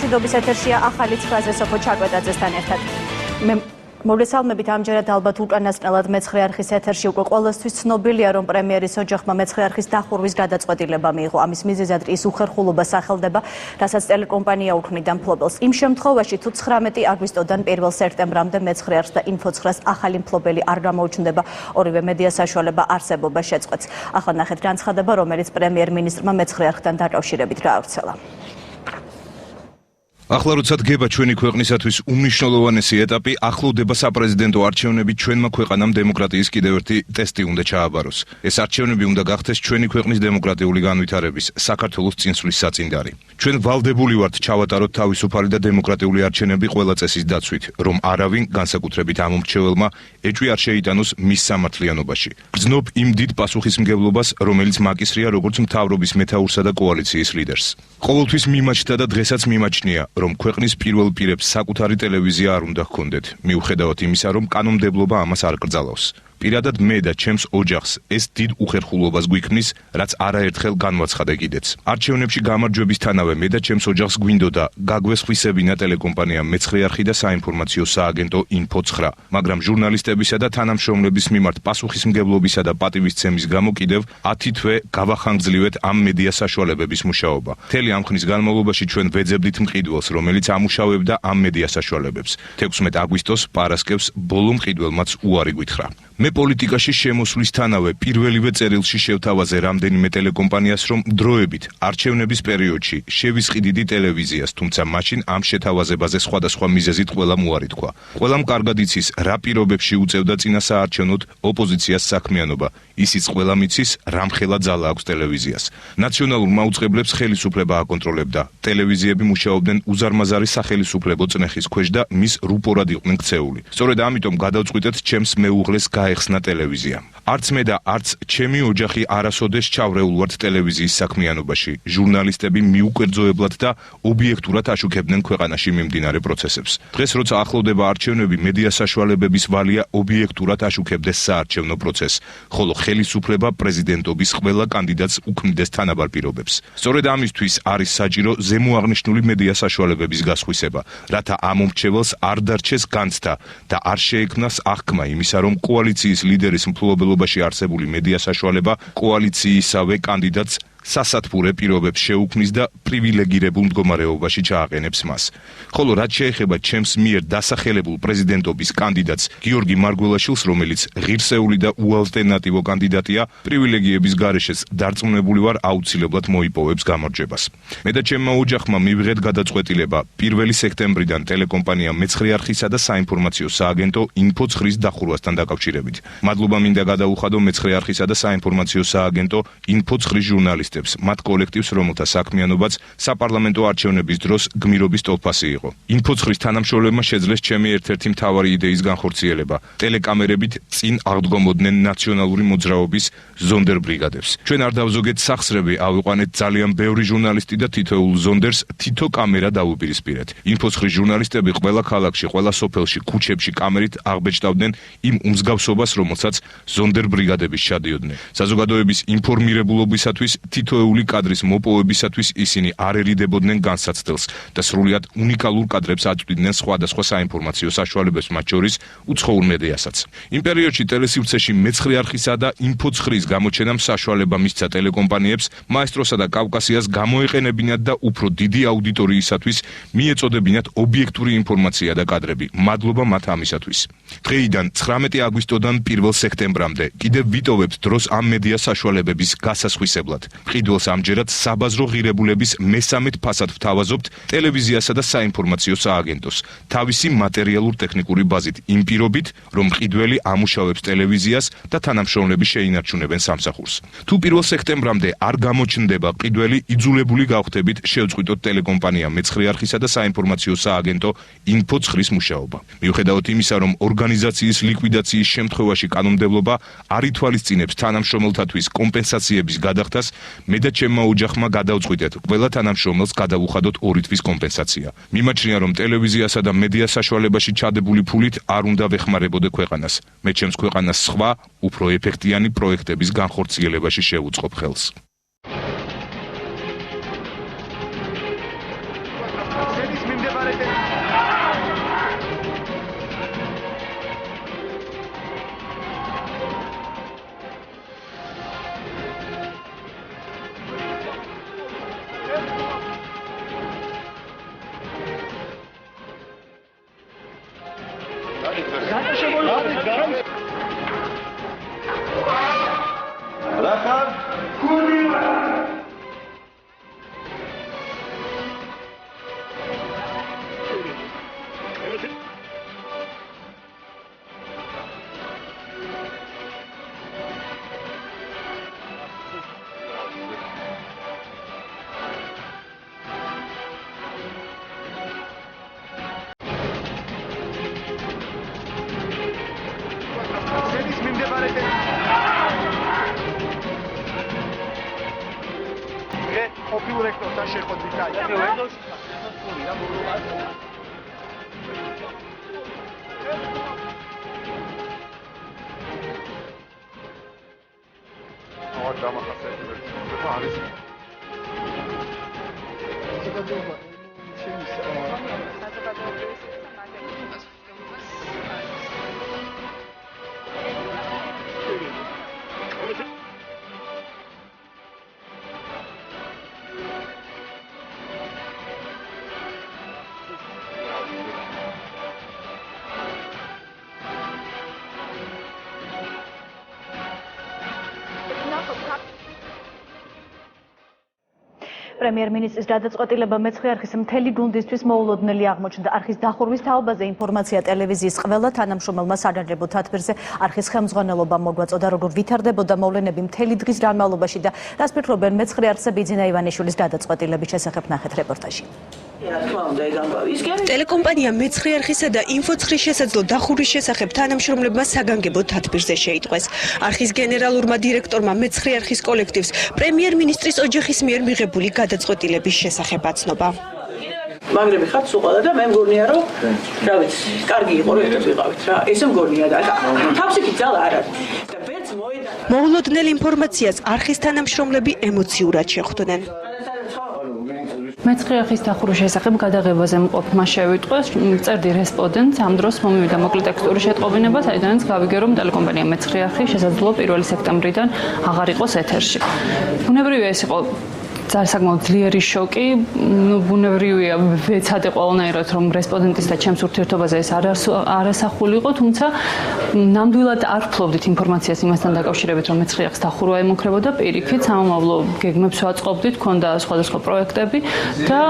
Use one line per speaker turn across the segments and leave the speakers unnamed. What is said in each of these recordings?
მშვიდობის ეთერშია ახალი ცხრაზე სოფო ჩაკვეტაძესთან ერთად. მოგესალმებით, ამჯერად ალბათ უკანასკნელად მეცხრე არხის ეთერში უკვე ყველასთვის ცნობილია, რომ პრემიერის ოჯახმა მეცხრე არხის დახურვის გადაწყვეტილება მიიღო. ამის მიზეზად ის უხერხულობა სახელდება, რასაც ტელეკომპანია უქმნიდა მფლობელს. იმ შემთხვევაში, თუ 19 აგვისტოდან 1 სექტემბრამდე მეცხრე არხს და ინფო9-ს ახალი მფლობელი არ გამოუჩნდება, ორივე მედია საშუალება არსებობა შეწყვეტს. ახლა ნახეთ განცხადება, რომელიც პრემიერ-მინისტრმა მეცხრე არხთან დაკავშირებით გაავრცელა.
ახლა როცა დგება ჩვენი ქვეყნისათვის უმნიშვნელოვანესი ეტაპი, ახლოვდება საპრეზიდენტო არჩევნები, ჩვენმა ქვეყანამ დემოკრატიის კიდევ ერთი ტესტი უნდა ჩააბაროს. ეს არჩევნები უნდა გახდეს ჩვენი ქვეყნის დემოკრატიული განვითარების, საქართველოს წინსვლის საწინდარი. ჩვენ ვალდებული ვართ ჩავატაროთ თავისუფალი და დემოკრატიული არჩევნები ყველა წესის დაცვით, რომ არავინ, განსაკუთრებით ამომრჩეველმა, ეჭვი არ შეიტანოს მის სამართლიანობაში. გრძნობ იმ დიდ პასუხისმგებლობას, რომელიც მაკისრია როგორც მთავრობის მეთაურსა და კოალიციის ლიდერს. ყოველთვის მიმაჩნდა და დღესაც მიმაჩნია, რომ ქვეყნის პირველ პირებს საკუთარი ტელევიზია არ უნდა ჰქონდეთ, მიუხედავად იმისა, რომ კანონმდებლობა ამას არ კრძალავს. პირადად მე და ჩემს ოჯახს ეს დიდ უხერხულობას გვიქმნის, რაც არაერთხელ განვაცხადე კიდეც. არჩევნებში გამარჯვებისთანავე მე და ჩემს ოჯახს გვინდოდა გაგვესხვისებინა ტელეკომპანია მეცხრე არხი და საინფორმაციო სააგენტო ინფო9, მაგრამ ჟურნალისტებისა და თანამშრომლების მიმართ პასუხისმგებლობისა და პატივისცემის გამო კიდევ 10 თვე გავახანგძლივეთ ამ მედია საშუალებების მუშაობა. მთელი ამ ხნის განმავლობაში ჩვენ ვეძებდით მყიდველს, რომელიც ამუშავებდა ამ მედია საშუალებებს. 16 აგვისტოს პარასკევს ბოლო მყიდველმაც უარი გვითხრა. მე პოლიტიკაში შემოსვლისთანავე პირველივე წერილში შევთავაზე რამდენიმე ტელეკომპანიას, რომ დროებით არჩევნების პერიოდში შევისყიდიდი ტელევიზიას, თუმცა მაშინ ამ შეთავაზებაზე სხვადასხვა მიზეზით ყველამ უარი თქვა. ყველამ კარგად იცის, რა პირობებში უწევდა წინა საარჩევნოდ ოპოზიციას საქმიანობა. ისიც ყველამ იცის, რამხელა ძალა აქვს ტელევიზიას. ნაციონალურ მაუწყებლებს ხელისუფლება აკონტროლებდა. ტელევიზიები მუშაობდნენ უზარმაზარი სახელისუფლებო წნეხის ქვეშ და მის რუპორად იყვნენ ქცეული. სწორედ ამიტომ გადავწყვიტეთ ჩემს მეუღლეს გაეხსნა ტელევიზია. არც მე და არც ჩემი ოჯახი არასოდეს ჩავრეულ ვართ ტელევიზიის საქმიანობაში. ჟურნალისტები მიუკერძოებლად და ობიექტურად აშუქებდნენ ქვეყანაში მიმდინარე პროცესებს. დღეს როცა ახლოვდება არჩევნები, მედია საშუალებების ვალია ობიექტურად აშუქებდეს საარჩევნო პროცესს, ხოლო ხელისუფლება პრეზიდენტობის ყველა კანდიდატს უქმნიდეს თანაბარ პირობებს. სწორედ ამისთვის არის საჭირო ზემოაღნიშნული მედია საშუალებების გასხვისება, რათა ამომრჩეველს არ დარჩეს განცდა და არ შეექმნას აღქმა იმისა, რომ კოალიციის ლიდერის მფლობელობაში არსებული მედია საშუალება კოალიციისავე კანდიდატს სასათბურე პირობებს შეუქმნის და პრივილეგირებულ მდგომარეობაში ჩააყენებს მას. ხოლო რაც შეეხება ჩემს მიერ დასახელებულ პრეზიდენტობის კანდიდატს გიორგი მარგველაშვილს, რომელიც ღირსეული და უალტერნატივო კანდიდატია, პრივილეგიების გარეშეც დარწმუნებული ვარ აუცილებლად მოიპოვებს გამარჯვებას. მე და ჩემმა ოჯახმა მივიღეთ გადაწყვეტილება 1 სექტემბრიდან ტელეკომპანია მეცხრე არხისა და საინფორმაციო სააგენტო ინფო9-ის დახურვასთან დაკავშირებით. მადლობა მინდა გადაუხადო მეცხრე არხისა და საინფორმაციო სააგენტო ინფო9-ის ჟურნალისტებს, მათ კოლექტივს, რომელთა საქმიანობაც საპარლამენტო არჩევნების დროს გმირობის ტოლფასი იყო. ინფო9-ის თანამშრომლებმა შეძლეს ჩემი ერთ-ერთი მთავარი იდეის განხორციელება. ტელეკამერებით წინ აღდგომოდნენ ნაციონალური მოძრაობის ზონდერ ბრიგადებს. ჩვენ არ დავზოგეთ სახსრები, ავიყვანეთ ძალიან ბევრი ჟურნალისტი და თითოეულ ზონდერს თითო კამერა დაუპირისპირეთ. ინფო9-ის ჟურნალისტები ყველა ქალაქში, ყველა სოფელში, ქუჩებში კამერით აღბეჭდავდნენ იმ უმსგავსობას, რომელსაც ზონდერ ბრიგადების ჩადიოდნენ. საზოგადოების ინფორმირებულობისათვის თითოეული კადრის მოპოვებისათვის ისინი არ ერიდებოდნენ განსაცდელს და სრულიად უნიკალურ კადრებს აწვდიდნენ სხვადასხვა საინფორმაციო საშუალებებს, მათ შორის უცხოურ მედიასაც. იმ პერიოდში ტელესივრცეში მეცხრე არხისა და ინფო9-ის გამოჩენამ საშუალება მისცა ტელეკომპანიებს მაესტროსა და კავკასიას გამოეყენებინათ და უფრო დიდი აუდიტორიისათვის მიეწოდებინათ ობიექტური ინფორმაცია და კადრები. მადლობა მათ ამისათვის. დღეიდან 19 აგვისტოდან 1 სექტემბრამდე კიდევ ვიტოვებთ დროს ამ მედია საშუალებების გასასხვისებლად. მყიდველს ამჯერად საბაზრო ღირებულების მესამედ ფასად ვთავაზობთ ტელევიზიასა და საინფორმაციო სააგენტოს, თავისი მატერიალურ-ტექნიკური ბაზით, იმ პირობით, რომ მყიდველი ამუშავებს ტელევიზიას და თანამშრომლები შეინარჩუნებენ სამსახურს. თუ 1 სექტემბრამდე არ გამოჩნდება მყიდველი, იძულებული გავხდებით შევწყვიტოთ ტელეკომპანია მეცხრე არხისა და საინფორმაციო სააგენტო ინფო9-ის მუშაობა. მიუხედავად იმისა, რომ ორგანიზაციის ლიკვიდაციის შემთხვევაში კანონმდებლობა არ ითვალისწინებს თანამშრომელთათვის კომპენსაციების გადახდას, მე და ჩემმა ოჯახმა გადავწყვიტეთ ყველა თანამშრომელს გადავუხადოთ 2 თვის კომპენსაცია. მიმაჩნია, რომ ტელევიზიასა და მედია საშუალებაში ჩადებული ფულით არ უნდა ვეხმარებოდე ქვეყანას. მე ჩემს ქვეყანას სხვა, უფრო ეფექტიანი პროექტების განხორციელებაში შევუწყობ ხელს.
დირექტორთან შეხვედრით
პრემიერ-მინისტრის გადაწყვეტილება მეცხრე არხის მთელი გუნდისთვის მოულოდნელი აღმოჩნდა. არხის დახურვის თაობაზე ინფორმაცია ტელევიზიის ყველა თანამშრომელმა საგანგებო თათბირზე არხის ხელმძღვანელობამ მოგვაწოდა, როგორ ვითარდებოდა მოვლენები მთელი დღის განმავლობაში და რას ფიქრობენ მეცხრე არხზე ბიძინა ივანიშვილის გადაწყვეტილების შესახებ ნახეთ რეპორტაჟი.
ტელეკომპანია მეცხრე არხისა და ინფოცხრის შესაძლო დახურვის შესახებ თანამშრომლებმა საგანგებო თათბირზე შეიტყვეს. არხის გენერალურმა დირექტორმა მეცხრე არხის კოლექტივს პრემიერ-მინისტრის ოჯახის მიერ მიღებული გადაწყვეტილების შესახებ აცნობა.
მაგრები ხართ უყადა და მე მგონია რომ რა ვიცი, კარგი იყო რომ ერთად ვიყავით რა. ესე მგონია და თავს იქით ძალა არ არის. და ვერც მოედანა.
მოულოდნელ ინფორმაციას არხის თანამშრომლები ემოციურად შეხვდნენ.
მეცხრე არხის დახურვის შესახებ გადაღებაზე მყოფმა შევიტყვეს, წერდი რესპონდენტს ამ დროს მომივიდა მოკლე ტექსტური შეტყობინება, საიდანაც გავიგე, რომ ტელეკომპანია მეცხრე არხი შესაძლოა 1 სექტემბრიდან აღარ იყოს ეთერში. ბუნებრივია ეს იყო საკმაოდ ძლიერი შოკი, ბუნებრივია ვეცადე ყველანაირად რომ რესპონდენტის და ჩემს ურთიერთობაზე ეს არასახული იყო, თუმცა ნამდვილად არ ვფლობდით ინფორმაციას იმასთან დაკავშირებით, რომ მეცხრე არხის დახურვა ემუქრებოდა, პირიქით სამომავლო გეგმებს ვაწყობდით, ქონდა სხვადასხვა პროექტები და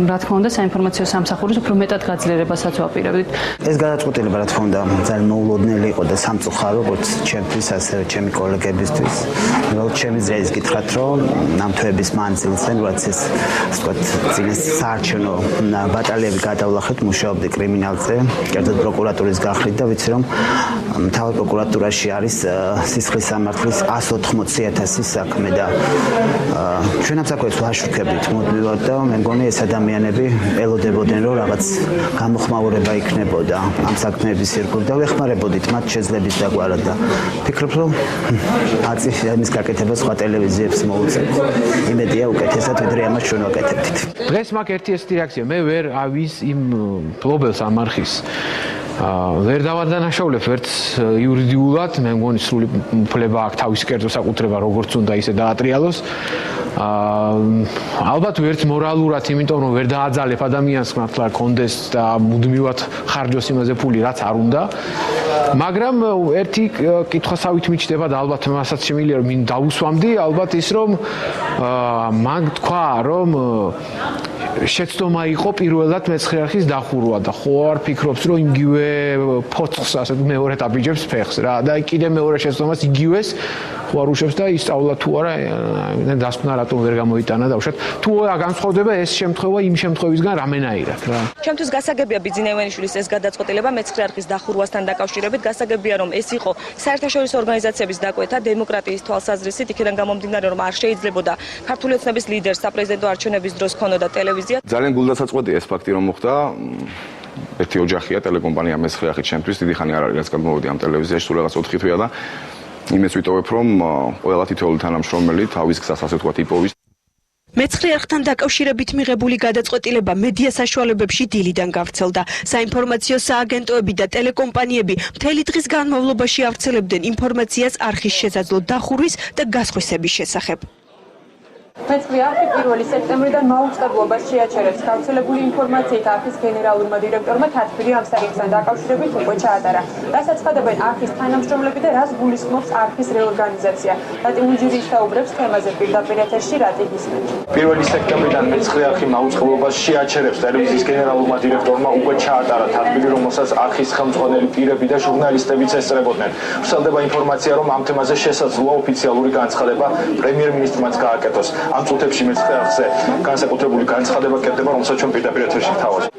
რა თქმა უნდა საინფორმაციო სამსახურის უფრო მეტად გაძლიერებასაც ვაპირებდით.
ეს გადაწყვეტილება რა თქმა უნდა ძალიან მოულოდნელი იყო და სამწუხარო როგორც ჩემთვის, ასევე ჩემი კოლეგებისთვის. უბრალოდ ჩემი ძლიერს გითხრათ, რომ ამ თვეების მანძილზე, რაც ეს ვთქვათ, წინეს საარჩევნო ბატალიები გადავლახეთ, მუშაობდი კრიმინალზე, კერძოდ პროკურატურის გახლით და ვიცი რომ მთავარ პროკურატურაში არის სისხლის სამართლის 180,000 საქმე და ჩვენ ამ საქმეს ვაშუქებდით მუდმივად და მე მგონი ეს ადამიანები ელოდებოდნენ რომ რაღაც გამოხმაურება იქნებოდა ამ საქმეების ირგვლივ და ვეხმარებოდით მათ შეძლების დაგვარად და ფიქრობ რომ ამის გაკეთება სხვა ტელევიზიებს მოუწევთ. იმედია უკეთესად ვიდრე ამას ჩვენ ვაკეთებდით.
დღეს მაგ ერთი ესეთი რეაქცია. მე ვერ ავის იმ ფლობელს ამ არხის. ვერ დავადანაშაულებ ვერც იურიდიულად, მე მგონი სრული უფლება აქვს თავისი კერძო საკუთრება როგორც უნდა ისე დაატრიალოს. ალბათ ვერც მორალურად, იმიტომ რომ ვერ დააძალებ ადამიანს მართლა კონდეს და მუდმივად ხარჯოს იმაზე ფული, რაც არ უნდა. მაგრამ ერთი კითხვასავით მიჩნდება და ალბათ მასაც შემიძლია რომ დაუსვამდი, ალბათ ის რომ მაგ თქვა რომ შეცდომა იყო პირველად მეცხრე არხის დახურვა და ხო არ ფიქრობს რომ იგივე ფოცხს ასე მეორედ აბიჯებს ფეხს რა და კიდე მეორე შეცდომას იგივეს ხო არ უშვებს და ისწავლა თუ არა დასკვნა რატომ ვერ გამოიტანა და უშოთ თუ განსხვავდება ეს შემთხვევა იმ შემთხვევისგან რამენაირად რა.
ჩემთვის გასაგებია ბიძინა ივანიშვილის ეს გადაწყვეტილება მეცხრე არხის დახურვასთან დაკავშირებით, გასაგებია რომ ეს იყო საერთაშორისო ორგანიზაციების დაკვეთა დემოკრატიის თვალსაზრისით, იქიდან გამომდინარე რომ არ შეიძლებოდა ქართული ოცნების ლიდერს საპრეზიდენტო არჩევნების დროს ქონოდა ტელევიზია.
ძალიან გულდასაწყვეტია ეს ფაქტი რომ მოხდა. ერთი ოჯახია ტელეკომპანია მეცხრე არხი ჩემთვის დიდი ხანი არ არის რაც გამოვიდი ამ ტელევიზიაში სულ რაღაც 4 თვეა და იმეს ვიტოვებ რომ ყველა თითოეული თანამშრომელი თავის გზას ასე ვთქვათ იპოვის.
მეცხრე არხთან დაკავშირებით მიღებული გადაწყვეტილება მედია საშუალებებში დილიდან გავრცელდა. საინფორმაციო სააგენტოები და ტელეკომპანიები მთელი დღის განმავლობაში ავრცელებდნენ ინფორმაციას არხის შესაძლო დახურვის და გასხვისების შესახებ.
მეცხრე არხი 1 სექტემბრიდან მაუწყებლობას შეაჩერებს. გავრცელებული ინფორმაციით არხის გენერალურმა დირექტორმა თათბირი ამ საკითხთან დაკავშირებით უკვე ჩაატარა. რასაც ცხადებენ არხის თანამშრომლები და რას გულისხმობს არხის რეორგანიზაცია. რატი უნჯირი ისაუბრებს თემაზე პირდაპირ ეთერში რატი გისმენთ.
1 სექტემბრიდან მეცხრე არხი მაუწყებლობას შეაჩერებს. ტელევიზიის გენერალურმა დირექტორმა უკვე ჩაატარა თათბირი, რომელსაც არხის ხელმძღვანელი პირები და ჟურნალისტებიც ესწრებოდნენ. ვრცელდება ინფორმაცია, რომ ამ თემაზე შესაძლოა ოფიციალური განცხადება პრემიერ-მინისტრმაც გააკეთოს. ამ წუთებში მეცხრე არხზე განსაკუთრებული განცხადება კეთდება, რომელსაც ჩვენ პირდაპირ ეთერში ვთავაზობთ.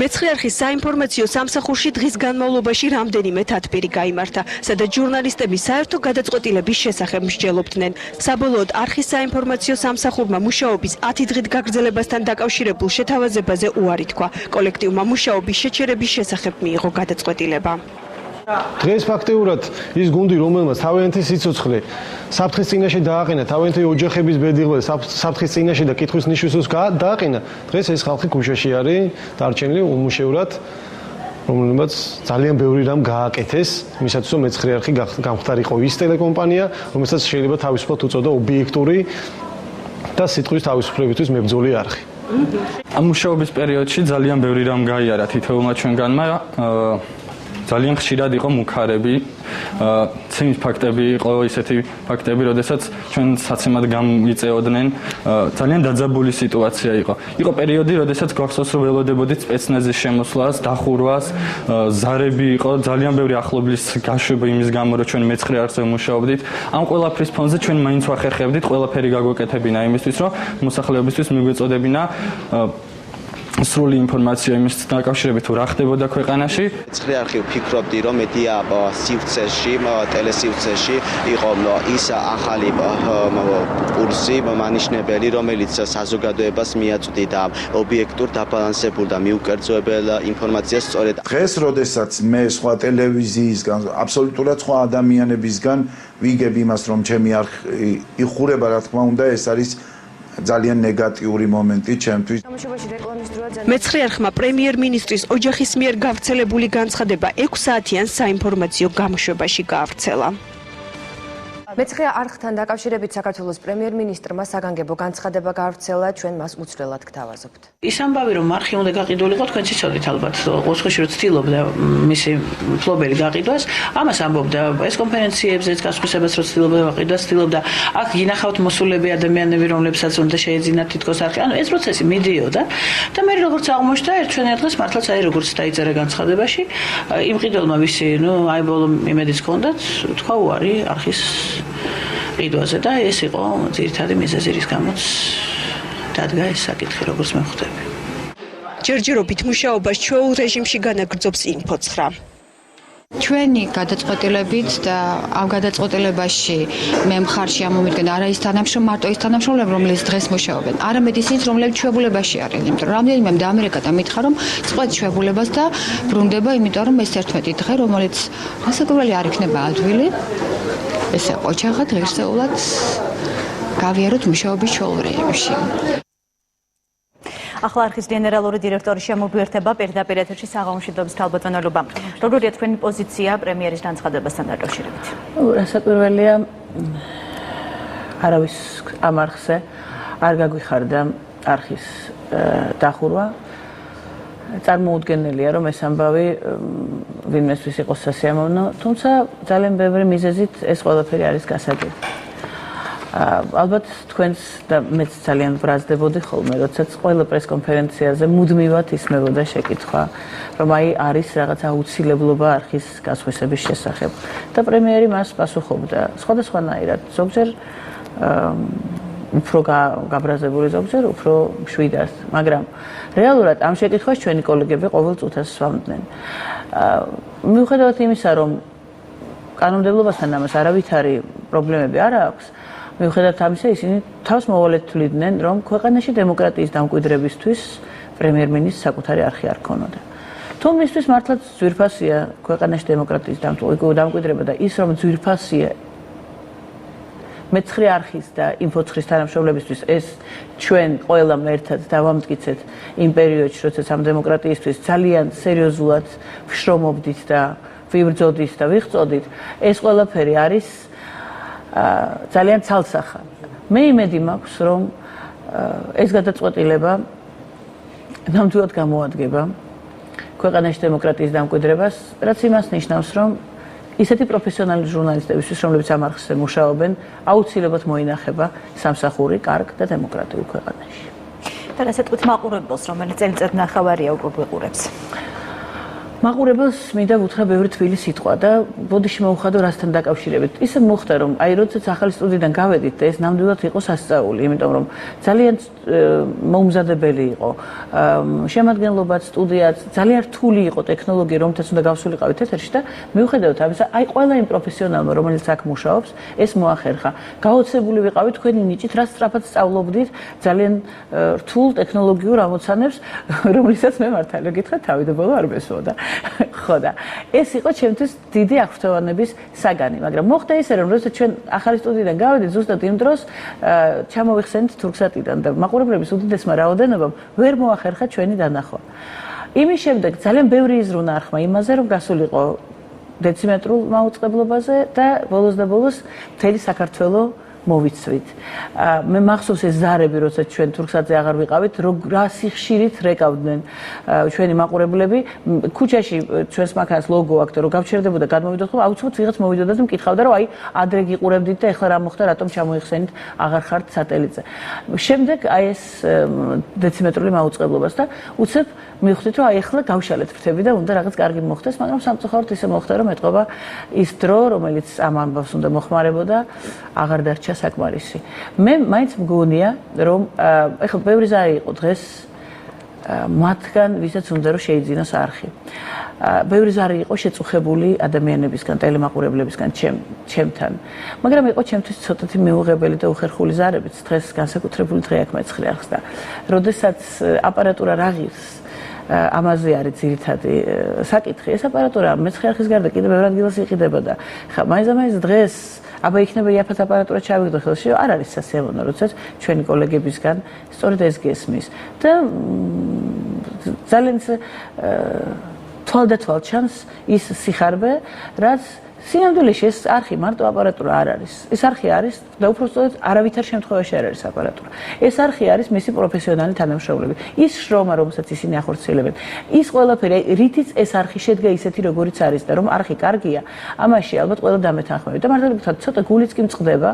მეცხრე არხის საინფორმაციო სამსახურში დღის განმავლობაში რამდენიმე თათბირი გაიმართა, სადაც ჟურნალისტები საერთო გადაწყვეტილების შესახებ მსჯელობდნენ. საბოლოოდ არხის საინფორმაციო სამსახურმა მუშაობის 10 დღით გაგრძელებასთან დაკავშირებულ შეთავაზებაზე უარი თქვა. კოლექტივმა მუშაობის შეჩერების შესახებ მიიღო გადაწყვეტილება.
დღეს ფაქტიურად ის გუნდი, რომელმაც თავიანთი სიცოცხლე საფრთხის წინაშე დააყენა, თავიანთი ოჯახების ბედიღვა საფრთხის წინაშე და კითხვის ნიშნულს დააყენა, დღეს ეს ხალხი ქუჩაში არის დარჩენილი უმუშევრად, რომელმაც ძალიან ბევრი რამ გააკეთეს, მისათვის რომ მეცხრე არხი გამხდარიყო ის ტელეკომპანია, რომელსაც შეიძლება თავისუფლად უწოდა ობიექტური და სიტყვის თავისუფლებისთვის მებრძოლი არხი.
ამ მუშაობის პერიოდში ძალიან ბევრი რამ გაიარა თითოეულმა ჩვენგანმა. ძალიან ხშირად იყო მუქარები, ცემის ფაქტები იყო, ისეთი ფაქტები, როდესაც ჩვენ საცემად გამიწეოდნენ, ძალიან დაძაბული სიტუაცია იყო. იყო პერიოდი, როდესაც გვახსოვს, რომ ველოდებოდით სპეცნაზის შემოსვლას, დახურვას, ზარები იყო, ძალიან ბევრი ახლობლის გაშვება იმის გამო, რომ ჩვენ მეცხრე არხზე ვმუშაობდით. ამ ყველაფრის ფონზე ჩვენ მაინც ვახერხებდით, ყველაფერი გაგვეკეთებინა იმისთვის, რომ მოსახლეობისთვის მიგვეწოდებინა სრული ინფორმაცია იმის დაკავშირებით თუ რა ხდებოდა ქვეყანაში.
მეცხრე არხი ვფიქრობდი, რომ მედია სივრცეში, ტელესივრცეში იყო ის ახალი კურსი, მანიშნებელი, რომელიც საზოგადოებას მიაწვდიდა ობიექტურ, დაბალანსებულ და მიუკერძოებელ ინფორმაციას სწორედ.
დღეს, როდესაც მე სხვა ტელევიზიისგან, აბსოლუტურად სხვა ადამიანებისგან ვიგებ იმას, რომ ჩემი არხი იხურება, რა თქმა უნდა, ეს არის ძალიან ნეგატიური მომენტი ჩემთვის.
მეცხრე არხმა პრემიერ-მინისტრის ოჯახის მიერ გავრცელებული განცხადება 6 საათიან საინფორმაციო გამოშვებაში გაავრცელა.
მეცხრე არხთან დაკავშირებით საქართველოს პრემიერ-მინისტრმა საგანგებო განცხადება გაავრცელა, ჩვენ მას უცვლელად გთავაზობთ.
ის ამბავი, რომ არხი უნდა გაყიდულიყო, თქვენ ციცოდით ალბათ, ოცხოში რომ ცდილობდა მისი მფლობელი გაყიდვას, ამას ამბობდა ეს კონფერენციებზეც გასხვისებას რომ ცდილობდა გაყიდვას, ცდილობდა აქ გინახავთ მოსულები ადამიანები, რომლებსაც უნდა შეეძინათ თითქოს არხი. ანუ ეს პროცესი მიდიოდა და მე როგორც აღმოჩნდა, ჩვენი დღეს მართლაც აი როგორც დაიწერა განცხადებაში, იმ ყიდველმა ვისი, აი ბოლო იმედიც ჰქონდათ, თქვა უარი არხის ყიდვაზე და ეს იყო ძირითადი მიზეზი, რის გამოც დადგა ეს საკითხი, როგორც მე ხვდები.
ჯერჯერობით მუშაობას ჩვეულ რეჟიმში განაგრძობს ინფო9.
ჩვენი გადაწყვეტილებით და ამ გადაწყვეტილებაში მე მხარში ამომიდგენ არა ის თანამშრომლები, მარტო ის თანამშრომლები, რომლებიც დღეს მუშაობენ, არამედ ისინიც, რომლებიც ჩვეულებაში არიან, იმიტომ რომ რამდენიმე ამერიკა და მითხრა, რომ წყვეტ ჩვეულებას და ბრუნდება, იმიტომ რომ ეს 11 დღე, რომელიც რასაკვირველი არ იქნება ადვილი, ესე ოჯახად ღირსეულად გავიაროთ მუშაობის ჩვეულ რეჟიმში.
ახლა არხის გენერალური დირექტორი შემოგვიერთება პირდაპირ ეთერში საღამომშვიდობის თალბატონობა. როგორია თქვენი პოზიცია პრემიერის განცხადებასთან დაკავშირებით?
რასაკვირველია, არავის ამ არხზე არ გაგვიხარდა არხის დახურვა. წარმოუდგენელია, რომ ეს ამბავი ვინმესთვის იყოს სასიამოვნო, თუმცა ძალიან ბევრი მიზეზით ეს ყველაფერი არის გასაგები. ალბათ თქვენს და მეც ძალიან ბრაზდებოდი ხოლმე, როდესაც ყველა პრესკონფერენციაზე მუდმივად ისმებოდა შეკითხვა, რომ აი არის რაღაც აუცილებლობა არხის გასხვისების შესახებ და პრემიერი მას პასუხობდა სხვადასხვანაირად, ზოგჯერ უფრო გაბრაზებული, ზოგჯერ უფრო მშვიდად, მაგრამ რეალურად ამ შეკითხვას ჩვენი კოლეგები ყოველ წუთას სვამდნენ. მიუხედავად იმისა, რომ კანონმდებლობასთან ამას არავითარი პრობლემები არ აქვს, მიუხედავად ამისა, ისინი თავს მოვალედ თვლიდნენ, რომ ქვეყანაში დემოკრატიის დამკვიდრებისთვის პრემიერ-მინისტრს საკუთარი არხი არ ქონოდა. თუ მისთვის მართლაც ძვირფასია ქვეყანაში დემოკრატიის დამკვიდრება და ის, რომ ძვირფასია მეცხრე არხის და ინფო9-ის თანამშრომლებისთვის, ეს ჩვენ ყველამ ერთად დავამტკიცეთ იმ პერიოდში, როდესაც ამ დემოკრატიისთვის ძალიან სერიოზულად ვშრომობდით და ვიბრძოდით და ვიღწოდით, ეს ყველაფერი არის ძალიან ცალსახა. მე იმედი მაქვს, რომ ეს გადაწყვეტილება ნამდვილად გამოადგება ქვეყანაში დემოკრატიის დამკვიდრებას, რაც იმას ნიშნავს, რომ ისეთი პროფესიონალი ჟურნალისტებისთვის, რომლებიც ამ არხზე მუშაობენ, აუცილებლად მოინახება სამსახური კარგ და დემოკრატიულ ქვეყანაში.
და რასაც თქვით მაყურებელს, რომელიც წელიწად ნახევარია უკვე გვიყურებს.
მაყურებელს მინდა უთხრა ბევრი თბილი სიტყვა და ბოდიში მოუხადო რასთან დაკავშირებით. ისე მოხდა რომ აი როდესაც ახალი სტუდიიდან გავედით და ეს ნამდვილად იყო სასწაული, იმიტომ რომ ძალიან მოუმზადებელი იყო. შემადგენლობაც, სტუდიაც ძალიან რთული იყო ტექნოლოგია, რომელთაც უნდა გავსულიყავით ეთერში და მიუხედავად ამისა, აი ყველა იმ პროფესიონალმა, რომელიც აქ მუშაობს, ეს მოახერხა. გაოცებული ვიყავით თქვენი ნიჭით, რაც სწრაფად სწავლობდით ძალიან რთულ ტექნოლოგიურ ამოცანებს, რომლითაც მე მართალი გითხრა თავი და ბოლო არ მესვოდა. ხო და ეს იყო ჩემთვის დიდი აღფრთოვანების საგანი, მაგრამ მოხდა ისე რომ როდესაც ჩვენ ახალი სტუდიიდან გავედით ზუსტად იმ დროს ჩამოვიხსენით თურქსატიდან და მაყურებლების უდიდესმა რაოდენობამ ვერ მოახერხა ჩვენი დანახვა. იმის შემდეგ ძალიან ბევრი იზრუნა არხმა იმაზე რომ გასულიყო დეციმეტრულ მაუწყებლობაზე და ბოლოს და ბოლოს მთელი საქართველო მოვიცვით. მე მახსოვს ეს ზარები, როცა ჩვენ თურქსატზე აღარ ვიყავით, რა სიხშირით რეკავდნენ ჩვენი მაყურებლები. ქუჩაში ჩვენს მანქანას ლოგო აქვს და რომ გავჩერდებოდა გადმოვიდოთ, ხო, აუცილებლად ვიღაც მოვიდოდა და მკითხავდა, რომ აი ადრე გიყურებდით და ეხლა რა მოხდა, რატომ ჩამოიხსენით, აღარ ხართ სატელიტზე. შემდეგ აი ეს დეციმეტრული მაუწყებლობას და უცებ მივხვდით, რომ აი ეხლა გავშალეთ ფრთები და უნდა რაღაც კარგი მოხდეს, მაგრამ სამწუხაროდ ისე მოხდა, რომ ეტყობა ის დრო, რომელიც ამ ამბავს უნდა მოხმარებოდა, აღარ დარჩა საკმარისი. მე მაინც მგონია, რომ ეხლა ბევრი ზარი იყო დღეს მათგან, ვისაც უნდა რომ შეიძინოს არხი. ბევრი ზარი იყო შეწუხებული ადამიანებისგან, ტელემაყურებლებისგან, ჩემთან. მაგრამ იყო ჩემთვის ცოტათი მიუღებელი და უხერხული ზარებიც. დღეს განსაკუთრებული დღე აქვს მეცხრე არხს და როდესაც აპარატურა რა ღირს ამაზე არის ძირითადი საკითხი. ეს აპარატურა მეცხრე არხის გარდა კიდევ ბევრ ადგილას იყიდება და ხა მაინც დღეს აბა იქნება იაფად აპარატურა ჩავიგდო ხელში, არ არის სასიამოვნო, როდესაც ჩვენი კოლეგებისგან სწორედ ეს გესმის. და ძალიან თვალდათვალ ჩანს ის სიხარბე, რაც სინამდვილეში ეს არხი მარტო აპარატურა არ არის. ეს არხი არის და უბრალოდ არავითარ შემთხვევაში არ არის აპარატურა. ეს არხი არის მისი პროფესიონალი თანამშრომლები. ის შრომა, რომელსაც ისინი ახორციელებენ, ის ყველაფერი, რითიც ეს არხი შედგა ისეთი როგორიც არის და რომ არხი კარგია, ამაში ალბათ ყველა დამეთანხმებით. და მართლა გითხრათ, ცოტა გულიც კი მწყდება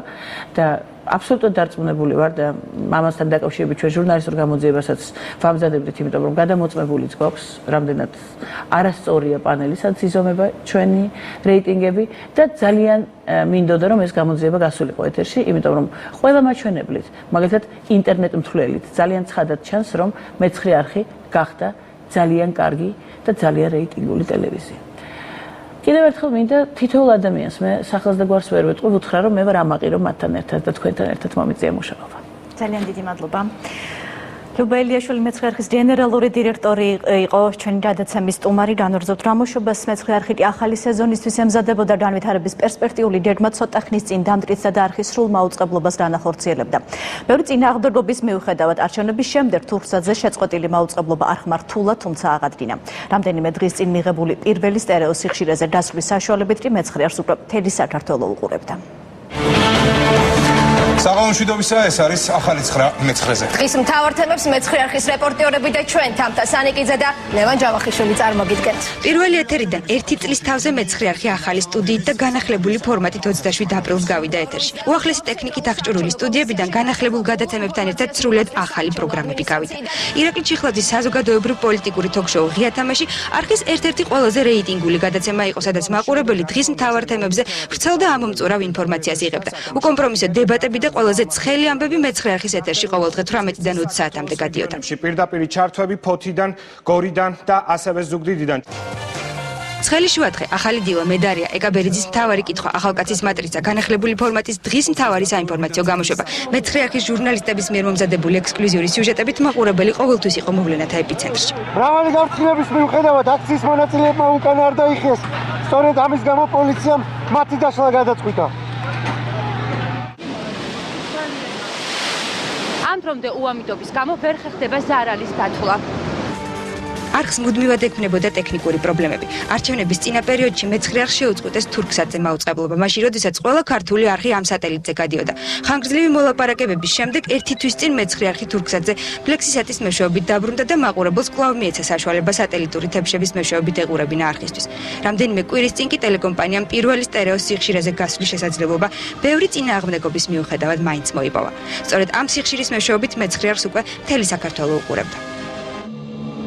და აბსოლუტურად დარწმუნებული ვარ და ამასთან დაკავშირებით ჩვენ ჟურნალისტურ გამოძიებასაც ვამზადებდით, იმიტომ რომ გადამოწმებულიც გვაქვს, რამდენად არასწორია პანელისად იზომება ჩვენი რეიტინგები და ძალიან მინდოდა რომ ეს გამოძიება გასულიყო ეთერში, იმიტომ რომ ყველა მაჩვენებლით, მაგალითად ინტერნეტ მთლელით ძალიან ცხადად ჩანს, რომ მეცხრე არხი გახდა ძალიან კარგი და ძალიან რეიტინგული ტელევიზია. კიდევ ერთხელ მინდა თითოეულ ადამიანს მე სახელს და გვარს ვერ ვეტყვი, ვუთხრა რომ მე ვარ ამაყი რომ მათთან ერთად და თქვენთან ერთად მომიწია მუშაობა.
ძალიან დიდი მადლობა. ლუბა ელიაშვილი მეცხრე არხის გენერალური დირექტორი იყო ჩვენი გადაცემის სტუმარი. განვარძობთ რამოშობას მეცხრე არხი ახალი სეზონისთვის ემზადებოდა განვითარების პერსპექტიული ჯერმად ცოტა ხნის წინ დამტკიცდა და არხის სრულ მაუწყებლობას განახორციელებდა. ბევრი წინააღმდეგობის მიუხედავად არჩევნების შემდეგ თურქსატზე შეწყვეტილი მაუწყებლობა არხმა რთულად, თუმცა აღადგინა. რამდენიმე დღის წინ მიღებული პირველი სტერეო სიხშირეზე დასვლის საშუალებით კი მეცხრე არხს უკვე მთელი საქართველო უყურებდა.
საღამომშვიდობისა, ეს არის ახალი 9 მეცხრეზე.
დღის მთავარ თემებს მეცხრე არხის რეპორტიორები და ჩვენ თამთა სანიკიძე და ლევან ჯავახიშვილი წარმოგიდგენთ.
პირველი ეთერიდან 1 წლის თავზე მეცხრე არხი ახალი სტუდიით და განახლებული ფორმატით 27 აპრილს გავიდა ეთერში. უახლესი ტექნიკით აღჭურვილი სტუდიებიდან განახლებულ გადაცემებთან ერთად სრულიად ახალი პროგრამები გავიდა. ირაკლი ჩიხლაძის საზოგადოებრივ-პოლიტიკური თოქ-შოუ ღია თამაში არხის ერთ-ერთი ყველაზე რეიტინგული გადაცემა იყო, სადაც მაყურებელი დღის მთავარ თემებზე ვრცელ და ამომწურავ ინფორმაციას იღებდა. უკომპრომისო დებატები და ყველაზე ცხელი ამბები მეცხრე არხის ეთერში ყოველდღე 18-დან 20 საათამდე გადიოდა.
პირდაპირ ჩართვები ფოთიდან, გორიდან და ასევე ზუგდიდიდან.
ცხელი შუადღე, ახალი დილა, მედარია, ეკაბერიძის მთავარი კითხვა, ახალკაცის მატრიცა, განახლებული ფორმატის დღის მთავარი საინფორმაციო გამოშვება. მეცხრე არხის ჟურნალისტების მიერ მომზადებული ექსკლუზიური სიუჟეტებით მაყურებელი ყოველთვის იყო მოვლენათა ეპიცენტრში.
მრავალი გაფრთხილების მიუხედავად აქციის მონაწილეებმა უკან არ დაიხიეს. სწორედ ამის გამო პოლიციამ მათი დაშლა გადაწყვიტა.
ამ დრომდე უამიტობის გამო ვერ ხერხდება ზარალის დათვლა.
არხს მუდმივად ექმნებოდა ტექნიკური პრობლემები. არჩევნების წინა პერიოდში მეცხრე არხს შეუწყვეტეს თურქსატზე მაუწყებლობა, მაშინ როდესაც ყველა ქართული არხი ამ სატელიტზე გადიოდა. ხანგრძლივი მოლაპარაკებების შემდეგ ერთი თვის წინ მეცხრე არხი თურქსატზე ფლექსისატის მეშვეობით დაბრუნდა და მაყურებელს კვლავ მიეცა საშუალება სატელიტური თებშების მეშვეობით ეყურებინა არხისთვის. რამდენიმე კვირის წინ კი ტელეკომპანიამ პირველი სტერეო სიხშირეზე გასვლის შესაძლებლობა ბევრი წინააღმდეგობის მიუხედავად მაინც მოიპოვა. სწორედ ამ სიხშირის მეშვეობით მეცხრე არხს უკვე მთელი საქართველო უყურებდა.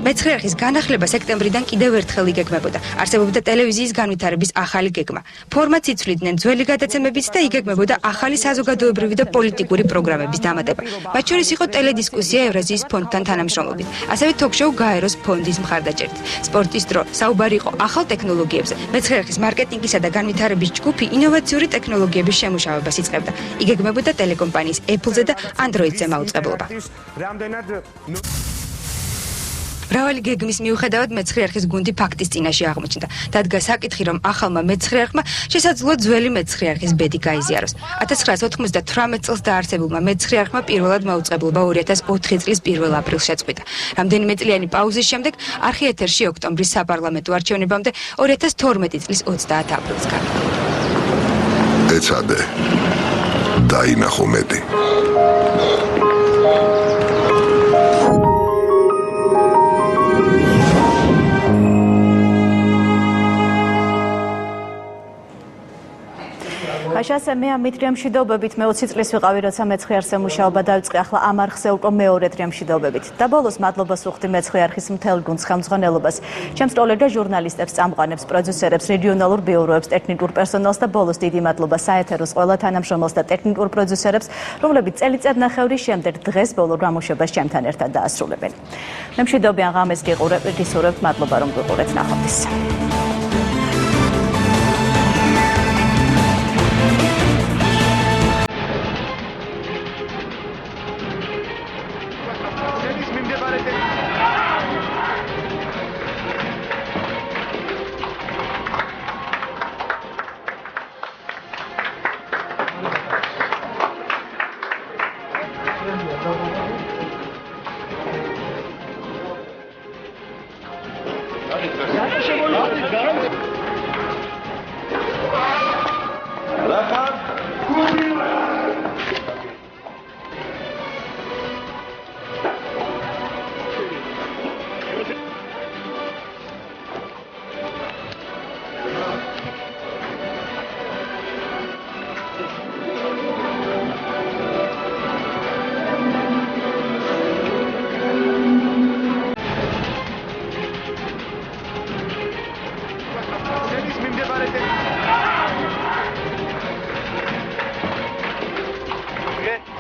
მეცხრე არხის განახლება სექტემბრიდან კიდევ ერთხელ იგეგმებოდა. არსებობდა ტელევიზიის განვითარების ახალი გეგმა. ფორმატს იცვლიდნენ ძველი გადაცემებიც და იგეგმებოდა ახალი საზოგადოებრივი და პოლიტიკური პროგრამების დამატება. მათ შორის იყო ტელედისკუსია ევრაზიის ფონდთან თანამშრომლობით, ასევე თოქ-შოუ გაეროს ფონდის მხარდაჭერით. სპორტის დრო საუბარი იყო ახალ ტექნოლოგიებზე. მეცხრე არხის მარკეტინგისა და განვითარების ჯგუფი ინოვაციური ტექნოლოგიების შემუშავებას იწყებდა. იგეგმებოდა ტელეკომპანიის Apple-ზე და Android-ზე მაუწყებლობა. მრავალი გეგმის მიუხედავად მეცხრე არხის გუნდი ფაქტის წინაშე აღმოჩნდა. დადგა საკითხი, რომ ახალმა მეცხრე არხმა შესაძლოა ძველი მეცხრე არხის ბედი გაიზიაროს. 1998 წელს დაარსებულმა მეცხრე არხმა პირველად მაუწყებლობა 2004 წლის 1 აპრილს შეწყვიტა. რამდენიმე წლიანი პაუზის შემდეგ არხი ეთერში ოქტომბრის საპარლამენტო არჩევნებამდე 2012 წლის 30 აპრილს გავიდა.
ეცადე დაინახო მეტი.
Așa მე ამ მეტრია მშვიდობებით მე 20 წლის ვიყავი, როცა მეცხრე არხზე მუშაობა დავიწყე, ახლა ამ არხზე უკვე მეორე დღე მშვიდობებით. და ბოლოს მადლობას ვუხდი მეცხრე არხის მთელ გუნდს ხელმძღვანელობას, ჩემს სტოლერ და ჟურნალისტებს, წამყვანებს, პროდიუსერებს, რეგიონალურ ბიუროებს, ტექნიკურ პერსონალს და ბოლოს დიდი მადლობა საეთეროს ყველა თანამშრომელს და ტექნიკურ პროდიუსერებს, რომლებიც წელიწადნახევრის შემდეგ დღეს ბოლო გამოშვებას ჩემთან ერთად დაასრულებენ. მე მშვიდობიან ღამეს გიყურებთ, გისურვებთ, მადლობა რომ გიყურეთ, ნახვამდის.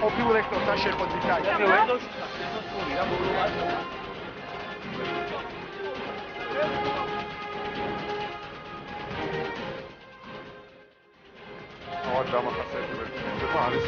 ყოფილ რექტორთან შეხვედრით
დავახასიათებთ, არის